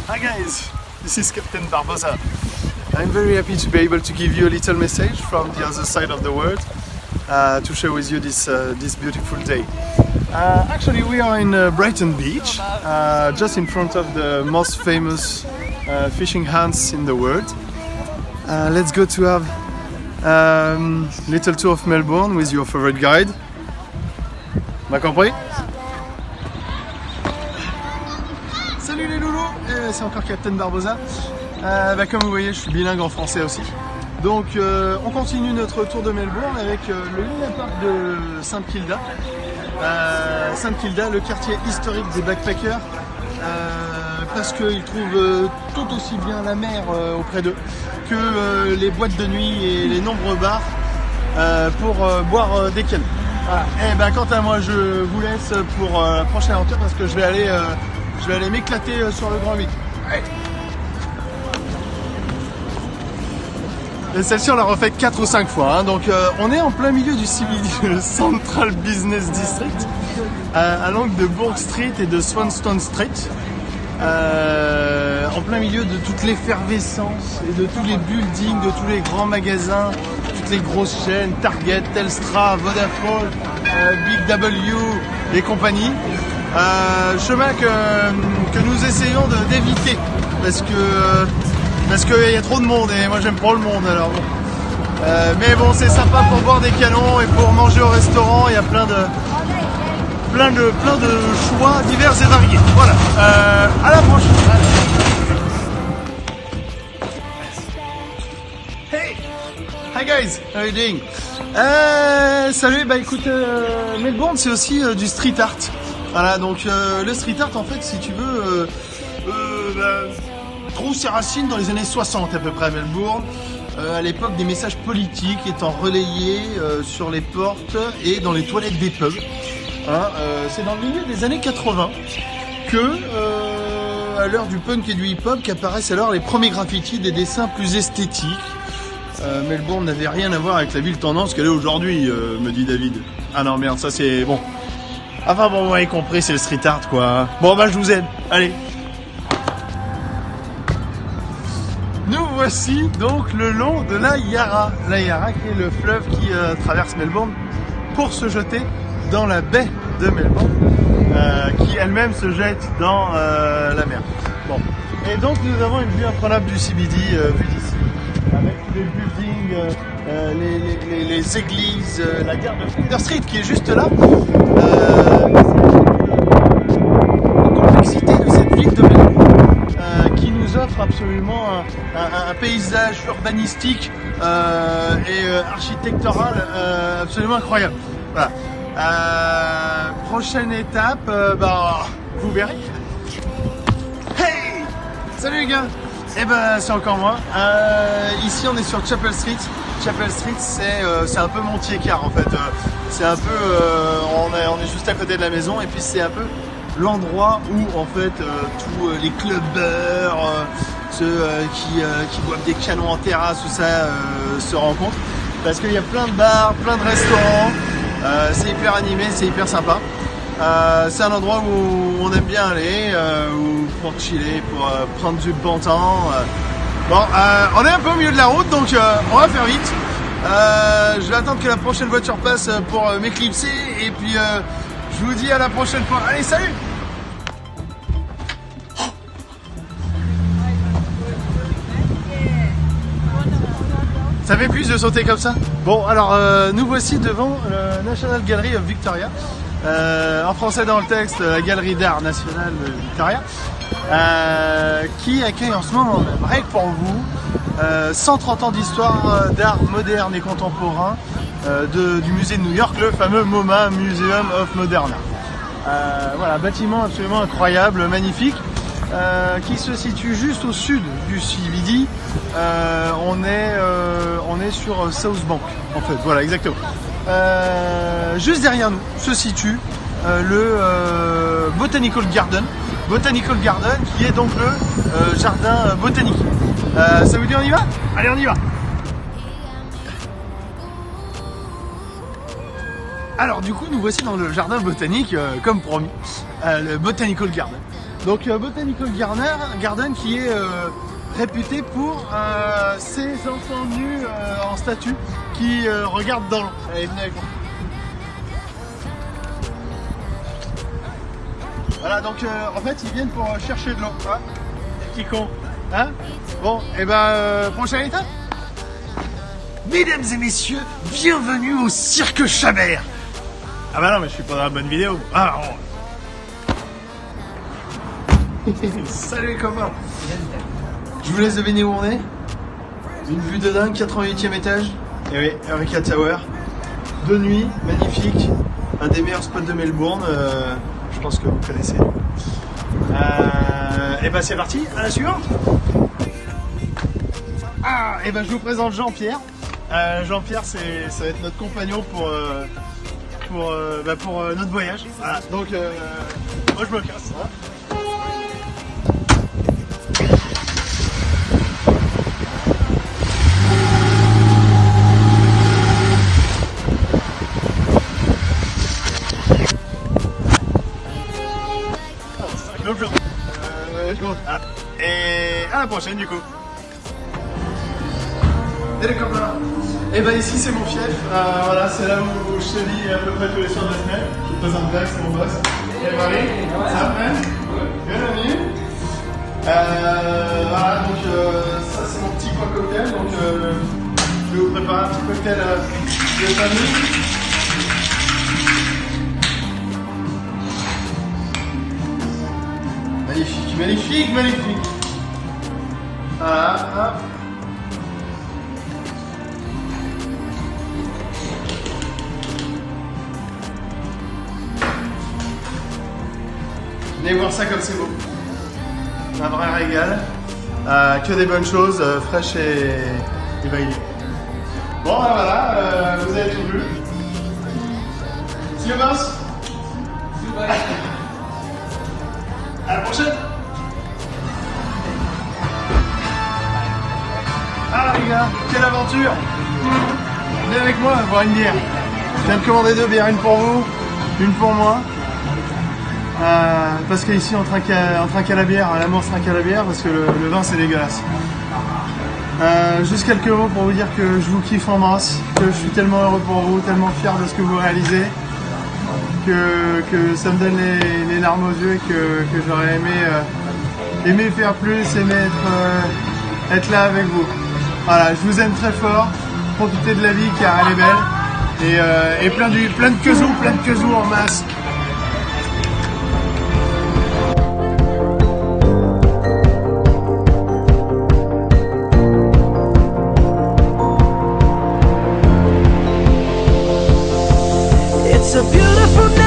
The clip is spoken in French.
Hi guys, this is Captain Barbosa. I'm very happy to be able to give you a little message from the other side of the world to share with you this beautiful day. Actually, we are in Brighton Beach, just in front of the most famous fishing haunts in the world. Let's go to have little tour of Melbourne with your favorite guide. M'a compris? Salut les loulous, c'est encore Captain Barbosa. Comme vous voyez, je suis bilingue en français aussi. Donc on continue notre tour de Melbourne avec le Luna Park de St Kilda. St Kilda, le quartier historique des backpackers, parce qu'ils trouvent tout aussi bien la mer auprès d'eux que les boîtes de nuit et les nombreux bars pour boire des cannes. Voilà. Et quant à moi, je vous laisse pour la prochaine aventure parce que je vais aller m'éclater sur le Grand 8. Allez. Et celle-ci on l'a refait 4 ou 5 fois, hein. Donc on est en plein milieu du CBD, le Central Business District, à l'angle de Bourke Street et de Swanstone Street, en plein milieu de toute l'effervescence et de tous les buildings, de tous les grands magasins, toutes les grosses chaînes, Target, Telstra, Vodafone, Big W et compagnie. Chemin que nous essayons d'éviter parce qu'il y a trop de monde et moi j'aime pas le monde alors bon. Mais bon, c'est sympa pour boire des canons et pour manger au restaurant, il y a plein de choix divers et variés. Voilà, à la prochaine. Hey, hi guys, how are you doing? Salut, écoute, Melbourne c'est aussi du street art. Voilà, donc le street art en fait, si tu veux, trouve ses racines dans les années 60 à peu près à Melbourne, à l'époque des messages politiques étant relayés sur les portes et dans les toilettes des pubs. Hein, c'est dans le milieu des années 80 que, à l'heure du punk et du hip-hop, qu'apparaissent alors les premiers graffitis, des dessins plus esthétiques. Melbourne n'avait rien à voir avec la ville tendance qu'elle est aujourd'hui, me dit David. Ah non merde, ça c'est bon. Enfin bon, vous m'avez compris, c'est le street art quoi. Bon je vous aide, allez. Nous voici donc le long de la Yarra. La Yarra qui est le fleuve qui traverse Melbourne pour se jeter dans la baie de Melbourne, qui elle-même se jette dans la mer. Bon. Et donc nous avons une vue imprenable du CBD vue d'ici, avec les buildings, les églises, la gare de Flinders Street qui est juste là. La complexité de cette ville de Melbourne qui nous offre absolument un paysage urbanistique et architectural absolument incroyable. Voilà. Prochaine étape, vous verrez. Hey, salut les gars. C'est encore moi. Ici on est sur Chapel Street. Chapel Street c'est un peu Montier-Car en fait. C'est un peu on est juste à côté de la maison et puis c'est un peu l'endroit où en fait tous les clubbers, ceux qui boivent des canons en terrasse, tout ça se rencontrent parce qu'il y a plein de bars, plein de restaurants. C'est hyper animé, c'est hyper sympa. C'est un endroit où on aime bien aller, pour chiller, pour prendre du bon temps. On est un peu au milieu de la route, donc on va faire vite. Je vais attendre que la prochaine voiture passe pour m'éclipser et puis je vous dis à la prochaine fois. Allez, salut! Ça fait plus de sauter comme ça. Bon, alors nous voici devant le National Gallery of Victoria. En français dans le texte, la Galerie d'Art Nationale de Victoria, qui accueille en ce moment même, rien que pour vous, 130 ans d'histoire d'art moderne et contemporain du musée de New York, le fameux MoMA, Museum of Modern Art. Voilà, bâtiment absolument incroyable, magnifique, qui se situe juste au sud du CBD. On est sur South Bank, en fait, voilà, exactement. Juste derrière nous se situe le Botanical Garden. Botanical Garden qui est donc le jardin botanique. Ça vous dit on y va? Allez, on y va. Alors du coup nous voici dans le jardin botanique comme promis, le Botanical Garden. Donc Botanical Garden qui est réputé pour ses enfants nus en statue qui regardent dans l'eau. Allez, venez avec moi. Voilà, donc en fait ils viennent pour chercher de l'eau, hein, les petits cons. Hein, bon, et prochaine étape. Mesdames et messieurs, bienvenue au Cirque Chabert. Ah bah non, mais je suis pas dans la bonne vidéo. Ah, salut les copains. Je vous laisse deviner où on est. Une vue de dingue, 88e étage. Et oui, avec la Tower. De nuit, magnifique. Un des meilleurs spots de Melbourne. Je pense que vous connaissez. Et c'est parti, à la suivante. Ah, et je vous présente Jean-Pierre. Jean-Pierre, ça va être notre compagnon pour notre voyage. Voilà, donc moi je me casse. Hein. Et à la prochaine du coup. Et les copains, et ici c'est mon fief, voilà, c'est là où je te lis à peu près tous les soirs de la semaine. Je te présente Greg, c'est mon boss. Et Marie, ça va? Bienvenue. Voilà, donc ça c'est mon petit coin cocktail, donc je vais vous préparer un petit cocktail de famille. Magnifique, magnifique, magnifique. Voilà, hop. Venez voir ça comme c'est beau. Un vrai régal. Que des bonnes choses, fraîches et validées. Bon, voilà, vous avez tout vu. See you boss. À la prochaine. Ah les gars, quelle aventure. Venez avec moi boire une bière. Je viens de commander 2 bières, une pour vous, une pour moi. Parce qu'ici on trinque à la bière, l'amour se trinque à la bière parce que le vin c'est dégueulasse. Juste quelques mots pour vous dire que je vous kiffe en masse, que je suis tellement heureux pour vous, tellement fier de ce que vous réalisez, que ça me donne les larmes aux yeux et que j'aurais aimé faire plus, aimé être là avec vous. Voilà, je vous aime très fort, profitez de la vie car elle est belle et plein de quezous en masse. It's a beautiful night.